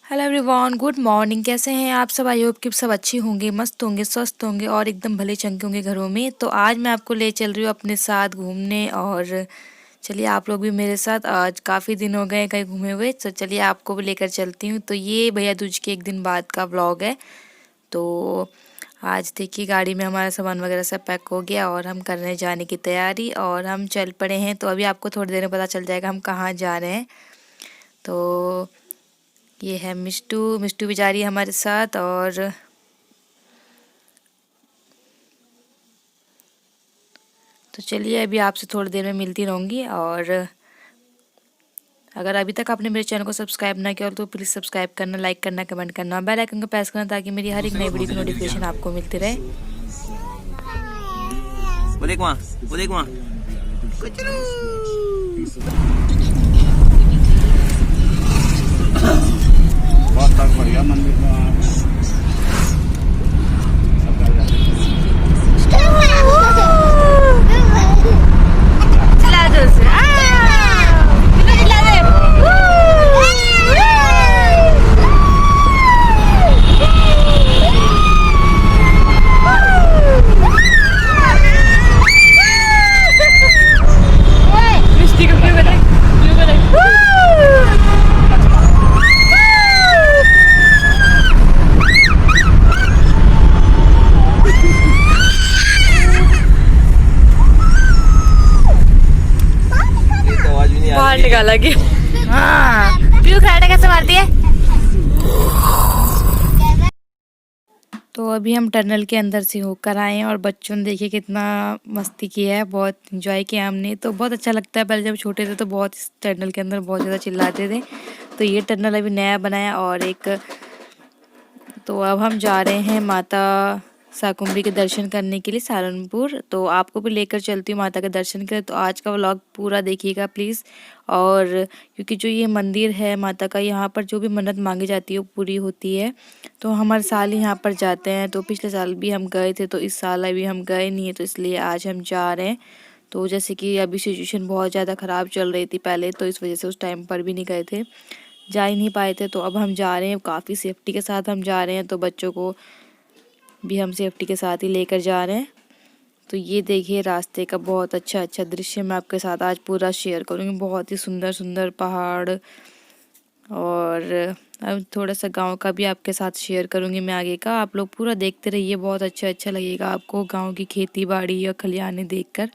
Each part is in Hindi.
Hello everyone, good morning. कैसे हैं आप सब? आई होप कि सब अच्छी होंगे, मस्त होंगे, स्वस्थ होंगे और एकदम भले चंगे होंगे घरों में। तो आज मैं आपको ले चल रही हूँ अपने साथ घूमने, और चलिए आप लोग भी मेरे साथ। आज काफ़ी दिन हो गए कहीं घूमे हुए, तो चलिए आपको भी लेकर चलती हूँ। तो ये भैया दूज के एक दिन बाद का व्लॉग है। तो आज देखिए गाड़ी में हमारा सामान वगैरह सब पैक हो गया और हम कर रहे हैं जाने की तैयारी, और हम चल पड़े हैं। तो अभी आपको थोड़ी देर में पता चल जाएगा हम कहाँ जा रहे हैं। तो ये है मिष्टू। मिष्टू भी जा रही है हमारे साथ। और तो चलिए अभी आपसे थोड़ी देर में मिलती रहूँगी। और अगर अभी तक आपने मेरे चैनल को सब्सक्राइब ना किया हो तो प्लीज़ सब्सक्राइब करना, लाइक करना, कमेंट करना, बेल आइकन को प्रेस करना, ताकि मेरी हर एक नई वीडियो की नोटिफिकेशन आपको मिलती रहे। वो देख वहाँ, वो देख वहाँ। बहुत तक बढ़िया मंदिर में वहाँ चला दो उसे। चला दे। मिष्टी को ब्लू कलर, ब्लू कलर। ये तो आवाज भी नहीं आ बाहर रही है। निकाला कि हाँ प्यू खराटा कैसे मारती है। तो अभी हम टनल के अंदर से होकर आए हैं, और बच्चों ने देखिए कितना मस्ती किया है, बहुत इंजॉय किया हमने। तो बहुत अच्छा लगता है। पहले जब छोटे थे तो बहुत इस टनल के अंदर बहुत ज़्यादा चिल्लाते थे। तो ये टनल अभी नया बनाया। और एक तो अब हम जा रहे हैं माता शाकुंभरी के दर्शन करने के लिए सहारनपुर। तो आपको भी लेकर चलती हूँ माता के दर्शन के लिए। तो आज का व्लॉग पूरा देखिएगा प्लीज़। और क्योंकि जो ये मंदिर है माता का, यहाँ पर जो भी मन्नत मांगी जाती है वो पूरी होती है। तो हम हर साल यहाँ पर जाते हैं। तो पिछले साल भी हम गए थे, तो इस साल अभी हम गए नहीं है, तो इसलिए आज हम जा रहे हैं। तो जैसे कि अभी सिचुएशन बहुत ज़्यादा ख़राब चल रही थी पहले, तो इस वजह से उस टाइम पर भी नहीं गए थे, जा ही नहीं पाए थे। तो अब हम जा रहे हैं, काफ़ी सेफ्टी के साथ हम जा रहे हैं। तो बच्चों को भी हम सेफ्टी के साथ ही लेकर जा रहे हैं। तो ये देखिए रास्ते का बहुत अच्छा अच्छा दृश्य मैं आपके साथ आज पूरा शेयर करूँगी। बहुत ही सुंदर सुंदर पहाड़, और अब थोड़ा सा गांव का भी आपके साथ शेयर करूँगी मैं आगे का। आप लोग पूरा देखते रहिए, बहुत अच्छा अच्छा लगेगा आपको गांव की खेती बाड़ी या खलियाने देखकर।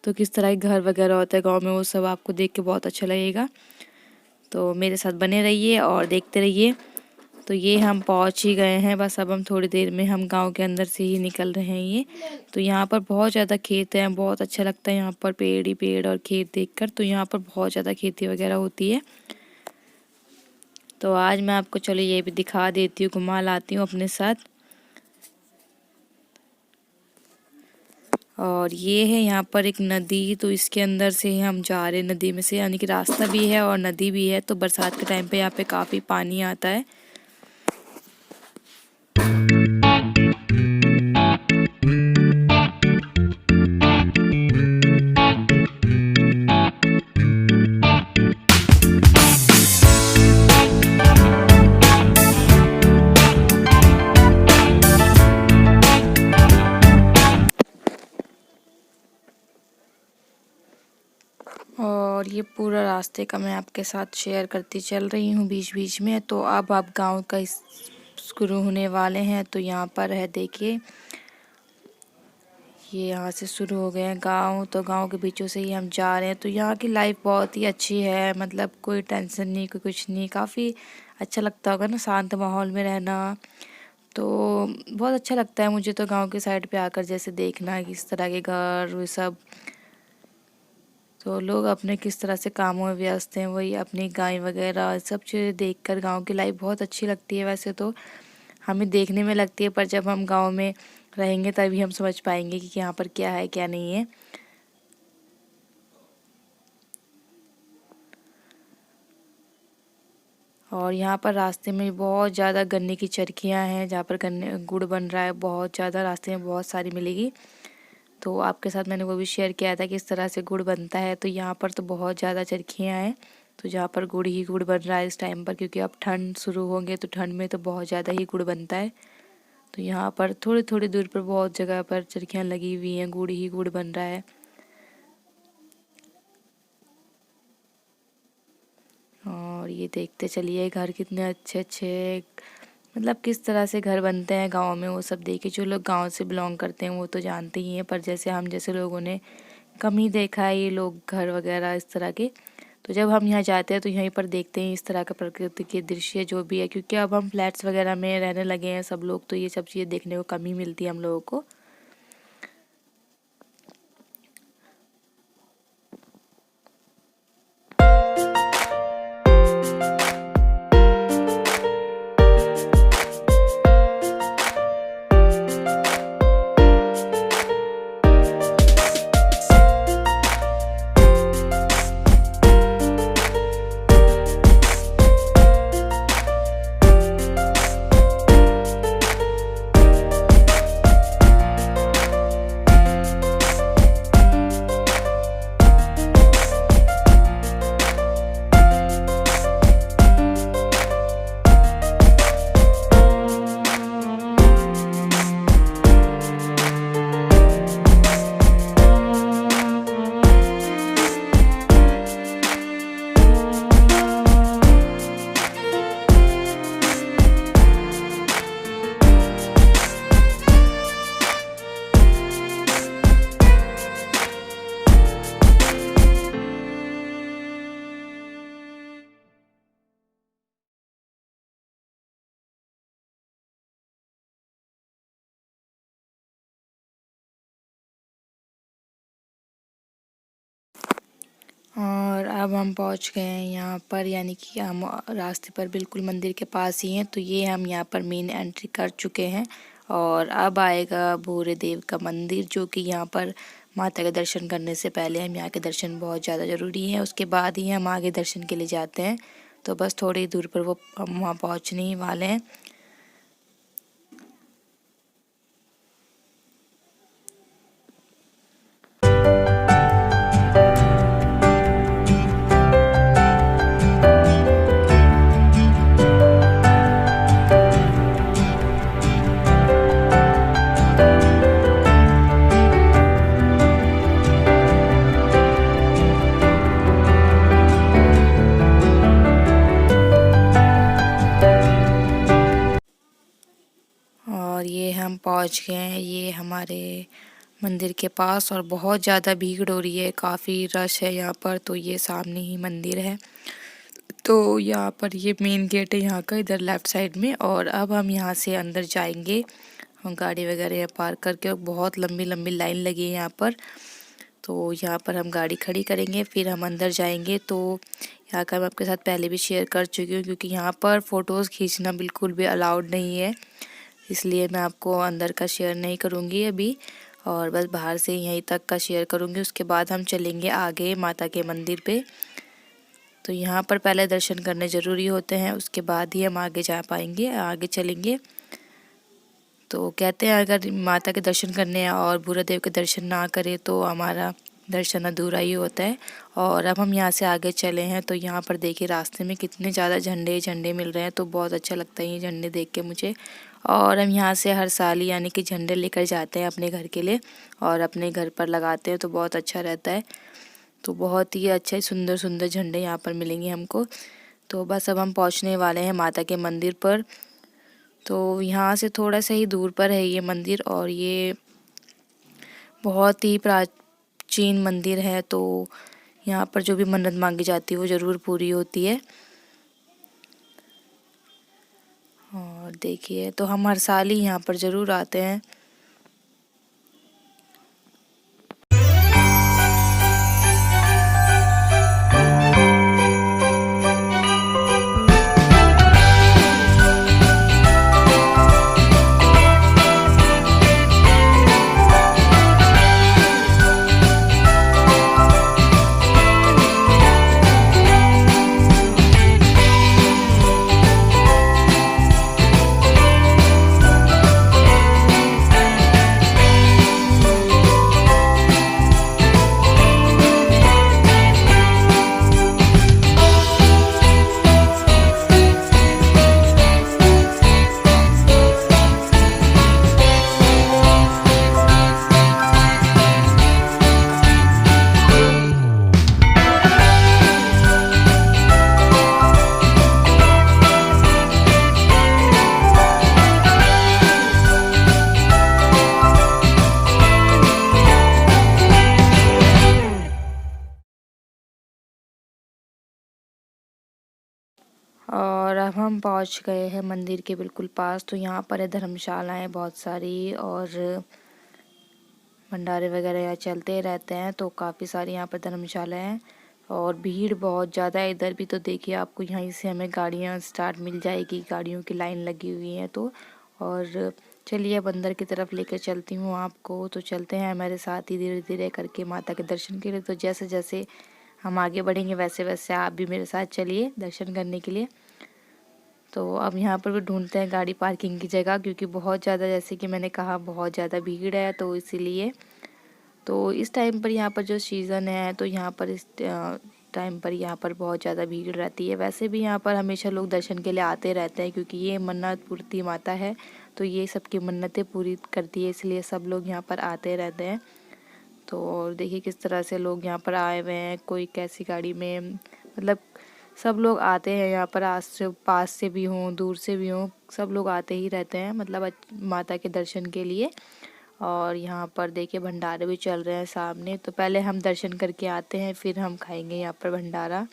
तो किस तरह के घर वगैरह होता है गांव में, वो सब आपको देख के बहुत अच्छा लगेगा। तो मेरे साथ बने रहिए और देखते रहिए। तो ये हम पहुंच ही गए हैं, बस अब हम थोड़ी देर में हम गांव के अंदर से ही निकल रहे हैं ये। तो यहाँ पर बहुत ज़्यादा खेत हैं, बहुत अच्छा लगता है यहाँ पर पेड़ ही पेड़ और खेत देखकर। तो यहाँ पर बहुत ज़्यादा खेती वगैरह होती है। तो आज मैं आपको चलो ये भी दिखा देती हूँ, घुमा लाती हूँ अपने साथ। और ये है यहाँ पर एक नदी, तो इसके अंदर से ही हम जा रहे हैं, नदी में से, यानी कि रास्ता भी है और नदी भी है। तो बरसात के टाइम पे यहाँ पे काफ़ी पानी आता है। और ये पूरा रास्ते का मैं आपके साथ शेयर करती चल रही हूँ बीच बीच में। तो अब आप गांव का शुरू होने वाले हैं। तो यहाँ पर है देखिए, ये यहाँ से शुरू हो गए हैं गांव। तो गांव के बीचों से ही हम जा रहे हैं। तो यहाँ की लाइफ बहुत ही अच्छी है, मतलब कोई टेंशन नहीं, कोई कुछ नहीं। काफ़ी अच्छा लगता होगा ना शांत माहौल में रहना। तो बहुत अच्छा लगता है मुझे तो गांव के साइड पे आकर जैसे देखना कि इस तरह के घर वो सब। तो लोग अपने किस तरह से कामों में व्यस्त हैं, वही अपनी गाय वगैरह सब चीज़ें देखकर गांव की लाइफ बहुत अच्छी लगती है। वैसे तो हमें देखने में लगती है, पर जब हम गांव में रहेंगे तभी हम समझ पाएंगे कि यहाँ पर क्या है क्या नहीं है। और यहाँ पर रास्ते में बहुत ज़्यादा गन्ने की चरखियाँ हैं, जहाँ पर गन्ने गुड़ बन रहा है, बहुत ज़्यादा रास्ते में बहुत सारी मिलेगी। तो आपके साथ मैंने वो भी शेयर किया था कि इस तरह से गुड़ बनता है। तो यहाँ पर तो बहुत ज़्यादा चरखियाँ हैं। तो जहाँ पर गुड़ ही गुड़ बन रहा है इस टाइम पर, क्योंकि अब ठंड शुरू होंगे तो ठंड में तो बहुत ज़्यादा ही गुड़ बनता है। तो यहाँ पर थोड़ी थोड़ी दूर पर बहुत जगह पर चरखियाँ लगी हुई हैं, गुड़ ही गुड़ बन रहा है। और ये देखते चलिए घर कितने अच्छे अच्छे, मतलब किस तरह से घर बनते हैं गांव में, वो सब देखिए। जो लोग गांव से बिलोंग करते हैं वो तो जानते ही हैं, पर जैसे हम जैसे लोगों ने कम ही देखा है ये लोग घर वगैरह इस तरह के। तो जब हम यहाँ जाते हैं तो यहीं पर देखते हैं इस तरह का प्रकृति के दृश्य जो भी है, क्योंकि अब हम फ्लैट्स वगैरह में रहने लगे हैं सब लोग, तो ये सब चीज़ें देखने को कम ही मिलती है हम लोगों को। और अब हम पहुंच गए हैं यहाँ पर, यानी कि हम रास्ते पर बिल्कुल मंदिर के पास ही हैं। तो ये हम यहाँ पर मेन एंट्री कर चुके हैं और अब आएगा भूरे देव का मंदिर, जो कि यहाँ पर माता के दर्शन करने से पहले हम यहाँ के दर्शन बहुत ज़्यादा ज़रूरी है, उसके बाद ही हम आगे दर्शन के लिए जाते हैं। तो बस थोड़ी दूर पर वो हम वहाँ पहुँचने ही वाले हैं। और ये हम पहुंच गए हैं ये हमारे मंदिर के पास, और बहुत ज़्यादा भीड़ हो रही है, काफ़ी रश है यहाँ पर। तो ये सामने ही मंदिर है, तो यहाँ पर ये मेन गेट है यहाँ का, इधर लेफ़्ट साइड में। और अब हम यहाँ से अंदर जाएंगे, हम गाड़ी वगैरह यहाँ पार्क करके, बहुत लंबी लंबी लाइन लगी है यहाँ पर। तो यहाँ पर हम गाड़ी खड़ी करेंगे, फिर हम अंदर जाएंगे। तो यहाँ का मैं आपके साथ पहले भी शेयर कर चुकी हूँ, क्योंकि यहाँ पर फ़ोटोज़ खींचना बिल्कुल भी अलाउड नहीं है, इसलिए मैं आपको अंदर का शेयर नहीं करूँगी अभी, और बस बाहर से यहीं तक का शेयर करूँगी। उसके बाद हम चलेंगे आगे माता के मंदिर पे। तो यहाँ पर पहले दर्शन करने ज़रूरी होते हैं, उसके बाद ही हम आगे जा पाएंगे, आगे चलेंगे। तो कहते हैं अगर माता के दर्शन करने और भूरा देव के दर्शन ना करें तो हमारा दर्शन अधूरा ही होता है। और अब हम यहाँ से आगे चले हैं, तो यहाँ पर देखिए रास्ते में कितने ज़्यादा झंडे झंडे मिल रहे हैं, तो बहुत अच्छा लगता है ये झंडे देख के मुझे। और हम यहाँ से हर साल ही यानी कि झंडे लेकर जाते हैं अपने घर के लिए और अपने घर पर लगाते हैं, तो बहुत अच्छा रहता है। तो बहुत ही अच्छे सुंदर सुंदर झंडे यहाँ पर मिलेंगे हमको। तो बस अब हम पहुँचने वाले हैं माता के मंदिर पर। तो यहाँ से थोड़ा सा ही दूर पर है ये मंदिर, और ये बहुत ही प्राचीन मंदिर है। तो यहाँ पर जो भी मन्नत मांगी जाती है वो ज़रूर पूरी होती है। और देखिए, तो हम हर साल ही यहाँ पर ज़रूर आते हैं। और अब हम पहुंच गए हैं मंदिर के बिल्कुल पास। तो यहाँ पर है धर्मशालाएँ बहुत सारी और भंडारे वगैरह यहाँ चलते रहते हैं। तो काफ़ी सारी यहाँ पर धर्मशाला हैं और भीड़ बहुत ज़्यादा है इधर भी। तो देखिए आपको यहीं से हमें गाड़ियाँ स्टार्ट मिल जाएगी, गाड़ियों की लाइन लगी हुई है। तो और चलिए अब अंदर की तरफ लेकर चलती हूँ आपको। तो चलते हैं हमारे साथ ही धीरे धीरे करके माता के दर्शन के लिए। तो जैसे जैसे हम आगे बढ़ेंगे वैसे वैसे आप भी मेरे साथ चलिए दर्शन करने के लिए। तो अब यहाँ पर भी ढूंढते हैं गाड़ी पार्किंग की जगह, क्योंकि बहुत ज़्यादा, जैसे कि मैंने कहा, बहुत ज़्यादा भीड़ है। तो इसीलिए तो इस टाइम पर यहाँ पर जो सीज़न है तो यहाँ पर इस टाइम पर यहाँ पर बहुत ज़्यादा भीड़ रहती है। वैसे भी यहाँ पर हमेशा लोग दर्शन के लिए आते रहते हैं, क्योंकि ये मन्नत पूर्ति माता है। तो ये सबकी मन्नतें पूरी करती है, इसलिए सब लोग यहाँ पर आते रहते हैं। तो और देखिए किस तरह से लोग यहाँ पर आए हुए हैं, कोई कैसी गाड़ी में, मतलब सब लोग आते हैं यहाँ पर, आस से पास से भी हों दूर से भी हों, सब लोग आते ही रहते हैं, मतलब माता के दर्शन के लिए। और यहाँ पर देखिए भंडारे भी चल रहे हैं सामने। तो पहले हम दर्शन करके आते हैं, फिर हम खाएंगे यहाँ पर भंडारा।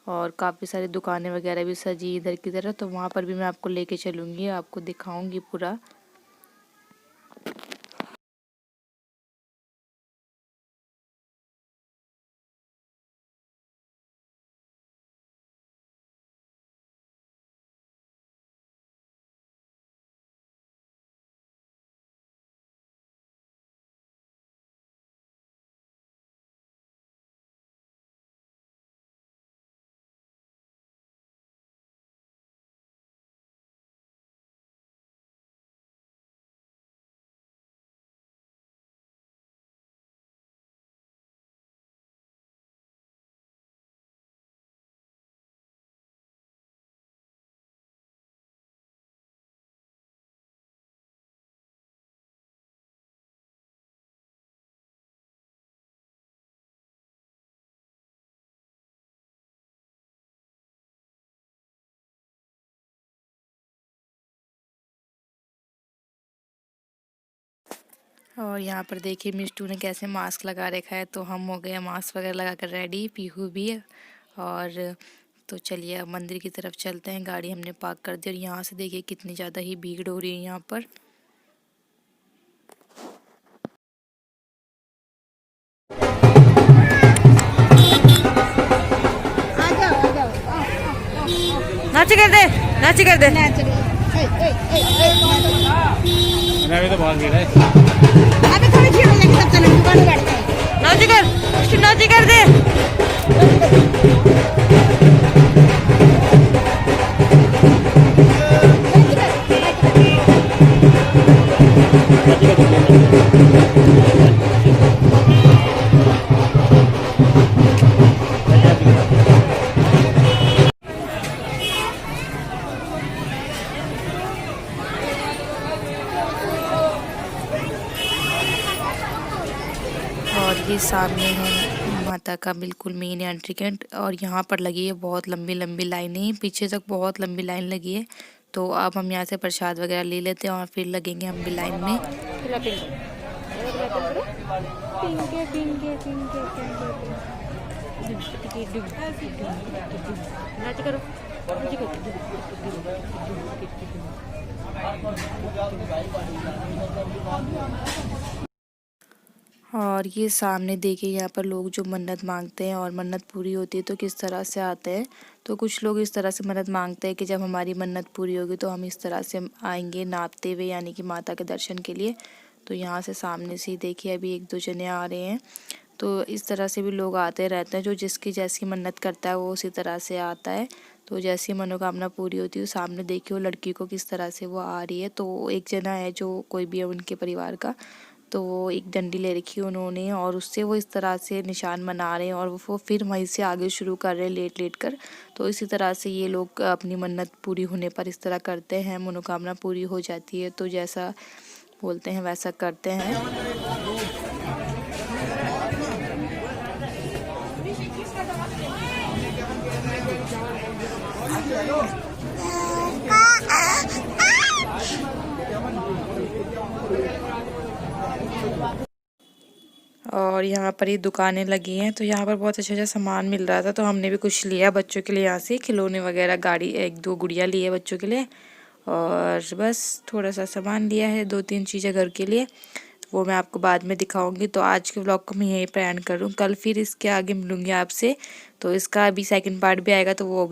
और काफ़ी सारी दुकानें वगैरह भी सजी इधर की तरफ, तो वहाँ पर भी मैं आपको लेके चलूँगी, आपको दिखाऊंगी पूरा। और यहाँ पर देखिए मिष्टू ने कैसे मास्क लगा रखा है। तो हम हो गए मास्क वगैरह लगा कर रेडी, पीहू भी है। और तो चलिए अब मंदिर की तरफ चलते हैं। गाड़ी हमने पार्क कर दी और यहाँ से देखिए कितनी ज़्यादा ही भीड़ हो रही है यहाँ पर। नाच कर दे, नाच कर दे। अभी तो बहुत भीड़ है। अभी थोड़ी भीड़ हो जाएगी तब चलेंगे, दुकान बैठ जाएंगे। नाच कर दे। और ये सामने है माता का बिल्कुल मेन एंट्री गेट। और यहाँ पर लगी है बहुत लंबी लंबी लाइनें, पीछे तक बहुत लंबी लाइन लगी है। तो अब हम यहाँ से प्रसाद वगैरह ले लेते हैं और फिर लगेंगे हम भी लाइन में। और ये सामने देखिए यहाँ पर लोग जो मन्नत मांगते हैं और मन्नत पूरी होती है तो किस तरह से आते हैं। तो कुछ लोग इस तरह से मन्नत मांगते हैं कि जब हमारी मन्नत पूरी होगी तो हम इस तरह से आएंगे नापते हुए, यानी कि माता के दर्शन के लिए। तो यहाँ से सामने से ही देखिए अभी एक दो जने आ रहे हैं। तो इस तरह से भी लोग आते रहते हैं, जो जिसकी जैसी मन्नत करता है वो उसी तरह से आता है। तो जैसी मनोकामना पूरी होती है, सामने देखिए वो लड़की को किस तरह से वो आ रही है। तो एक जना है जो कोई भी है उनके परिवार का, तो वो एक डंडी ले रखी है उन्होंने और उससे वो इस तरह से निशान बना रहे हैं और वो फिर वहीं से आगे शुरू कर रहे हैं लेट लेट कर। तो इसी तरह से ये लोग अपनी मन्नत पूरी होने पर इस तरह करते हैं, मनोकामना पूरी हो जाती है। तो जैसा बोलते हैं वैसा करते हैं। और यहाँ पर ये दुकानें लगी हैं, तो यहाँ पर बहुत अच्छा अच्छा सामान मिल रहा था, तो हमने भी कुछ लिया बच्चों के लिए यहाँ से, खिलौने वगैरह, गाड़ी, एक दो गुड़िया ली है बच्चों के लिए, और बस थोड़ा सा सामान लिया है, 2-3 चीज़ें घर के लिए, तो वो मैं आपको बाद में दिखाऊंगी। तो आज के व्लॉग को मैं यहीं पर एंड करूँ, कल फिर इसके आगे मिलूंगी आपसे। तो इसका अभी सेकंड पार्ट भी आएगा, तो वो